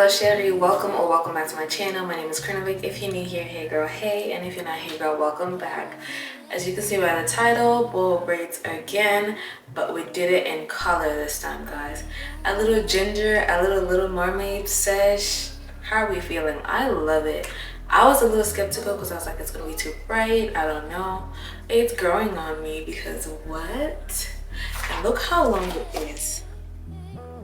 Hello Sherry, welcome or welcome back to my channel. My name is Krinovic. If you're new here, hey girl, hey, and if you're not hey girl, welcome back. As you can see by the title, boho braids again, but we did it in color this time, guys. A little ginger, a little mermaid sesh. How are we feeling? I love it. I was a little skeptical because I was like, it's gonna be too bright. I don't know. It's growing on me because what? And look how long it is.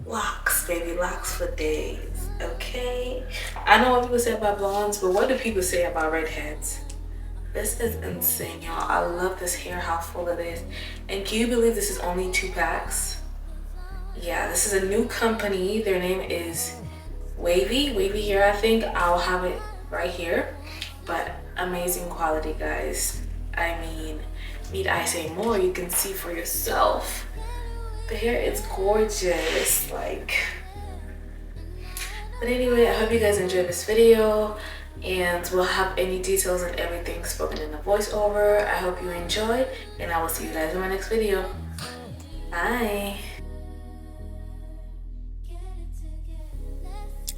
Locks, baby, locks for days. Okay, I know what people say about blondes, but what do people say about redheads? This is insane, y'all. I love this hair, how full it is. And can you believe this is only 2 packs? Yeah, this is a new company. Their name is WaviyHair, I think. I'll have it right here. But amazing quality, guys. I mean, need I say more? You can see for yourself. The hair is gorgeous, like. But anyway, I hope you guys enjoyed this video, and we'll have any details and everything spoken in the voiceover. I hope you enjoyed, and I will see you guys in my next video. Bye.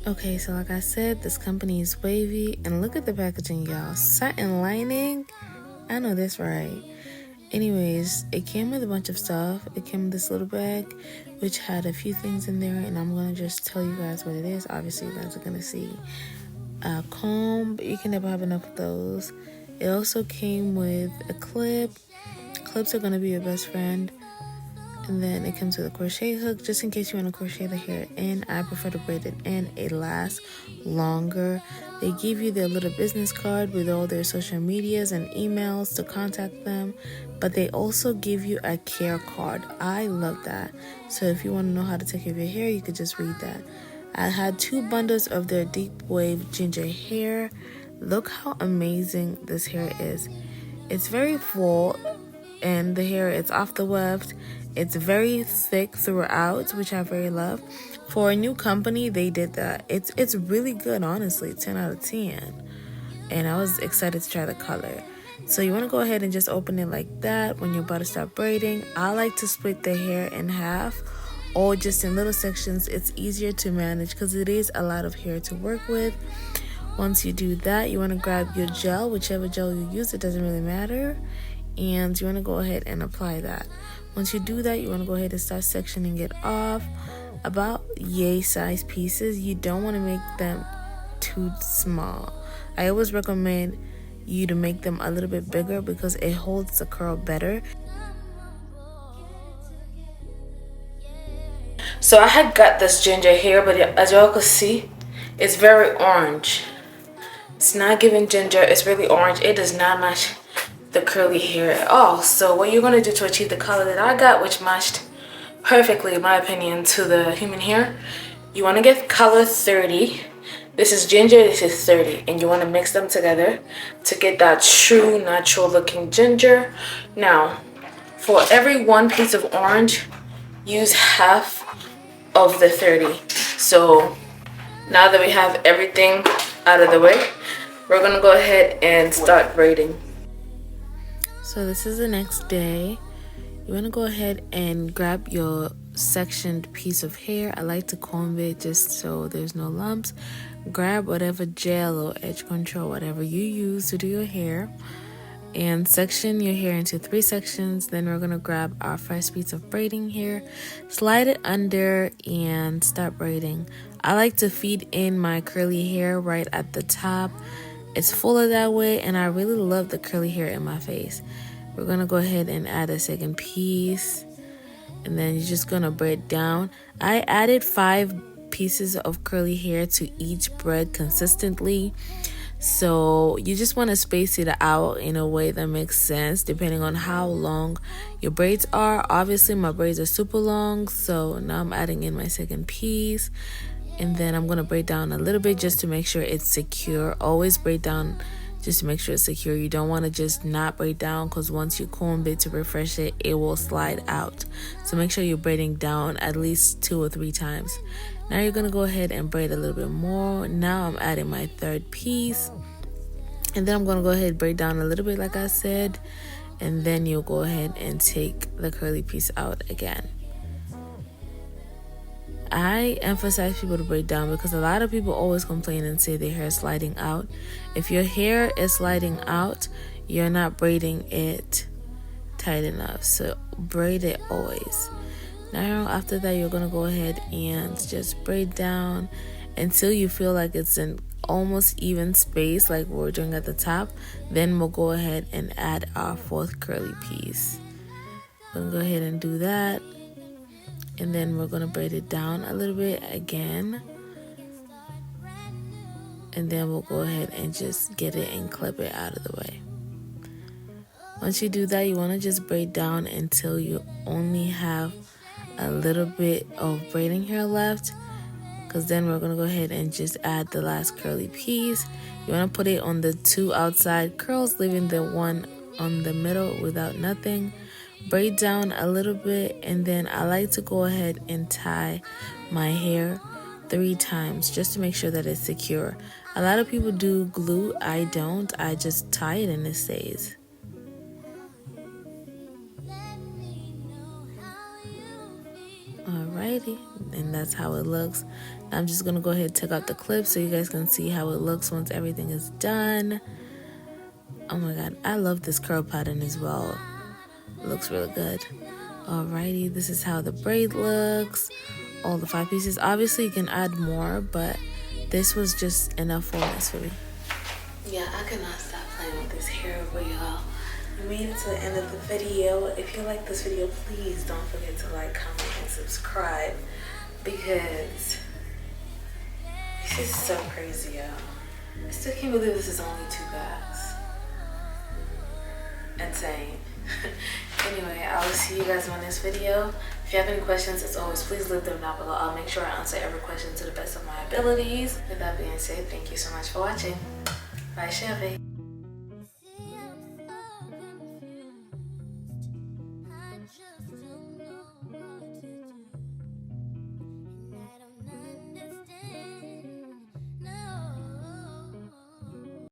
Okay, so like I said, this company is Wavy, and look at the packaging, y'all. Satin lining. I know this right. Anyways, it came with a bunch of stuff. It came with this little bag, which had a few things in there, and I'm gonna just tell you guys what it is. Obviously, you guys are gonna see a comb, but you can never have enough of those. It also came with a clip. Clips are gonna be your best friend. And then it comes with a crochet hook, just in case you want to crochet the hair in. I prefer to braid it in. It lasts longer. They give you their little business card with all their social medias and emails to contact them. But they also give you a care card. I love that. So if you want to know how to take care of your hair, you could just read that. I had 2 bundles of their deep wave ginger hair. Look how amazing this hair is. It's very full, and the hair is off the weft. It's very thick throughout, which I very love. For a new company, they did that. It's really good, honestly. 10 out of 10. And I was excited to try the color. So you want to go ahead and just open it like that when you're about to start braiding. I like to split the hair in half or just in little sections. It's easier to manage because it is a lot of hair to work with. Once you do that, you want to grab your gel, whichever gel you use, it doesn't really matter. And you want to go ahead and apply that. Once you do that, you want to go ahead and start sectioning it off about yay size pieces. You don't want to make them too small. I always recommend you to make them a little bit bigger because it holds the curl better. So I had got this ginger hair, but as y'all can see, it's very orange. It's not giving ginger, it's really orange. It does not match the curly hair at all. So what you're going to do to achieve the color that I got, which matched perfectly in my opinion to the human hair, you want to get color 30. This is ginger, this is 30, and you want to mix them together to get that true natural looking ginger. Now for every 1 piece of orange, use half of the 30. So now that we have everything out of the way, we're going to go ahead and start braiding. So this is the next day. You want to go ahead and grab your sectioned piece of hair. I like to comb it just so there's no lumps. Grab whatever gel or edge control, whatever you use to do your hair, and section your hair into 3 sections. Then we're going to grab our first piece of braiding hair, slide it under, and start braiding. I like to feed in my curly hair right at the top. It's fuller that way, and I really love the curly hair in my face. We're going to go ahead and add a second piece, and then you're just going to braid down. I added 5 pieces of curly hair to each braid consistently. So you just want to space it out in a way that makes sense depending on how long your braids are. Obviously, my braids are super long, so now I'm adding in my second piece. And then I'm going to braid down a little bit just to make sure it's secure. Always braid down just to make sure it's secure. You don't want to just not braid down because once you comb it to refresh it, it will slide out. So make sure you're braiding down at least 2 or 3 times. Now you're going to go ahead and braid a little bit more. Now I'm adding my 3rd piece. And then I'm going to go ahead and braid down a little bit like I said. And then you'll go ahead and take the curly piece out again. I emphasize people to braid down because a lot of people always complain and say their hair is sliding out. If your hair is sliding out, you're not braiding it tight enough. So braid it always. Now after that, you're going to go ahead and just braid down until you feel like it's an almost even space like we're doing at the top. Then we'll go ahead and add our fourth curly piece. We're going to go ahead and do that. And then we're going to braid it down a little bit again. And then we'll go ahead and just get it and clip it out of the way. Once you do that, you want to just braid down until you only have a little bit of braiding hair left. Because then we're going to go ahead and just add the last curly piece. You want to put it on the 2 outside curls, leaving the 1 on the middle without nothing. Braid down a little bit, and then I like to go ahead and tie my hair 3 times just to make sure that it's secure. A lot of people do glue. I don't. I just tie it and it stays. Alrighty, and that's how it looks. Now I'm just gonna go ahead and take out the clip so you guys can see how it looks once everything is done. Oh my god, I love this curl pattern as well. It looks really good. Alrighty, this is how the braid looks. All the 5 pieces. Obviously you can add more, but this was just enough fullness for me. Yeah, I cannot stop playing with this hair for y'all. I made it to the end of the video. If you like this video, please don't forget to like, comment, and subscribe, because this is so crazy, y'all. I still can't believe this is only 2 bags. Insane. Anyway, I will see you guys on this video. If you have any questions, as always, please leave them down below. I'll make sure I answer every question to the best of my abilities. With that being said, thank you so much for watching. Bye, Chevy.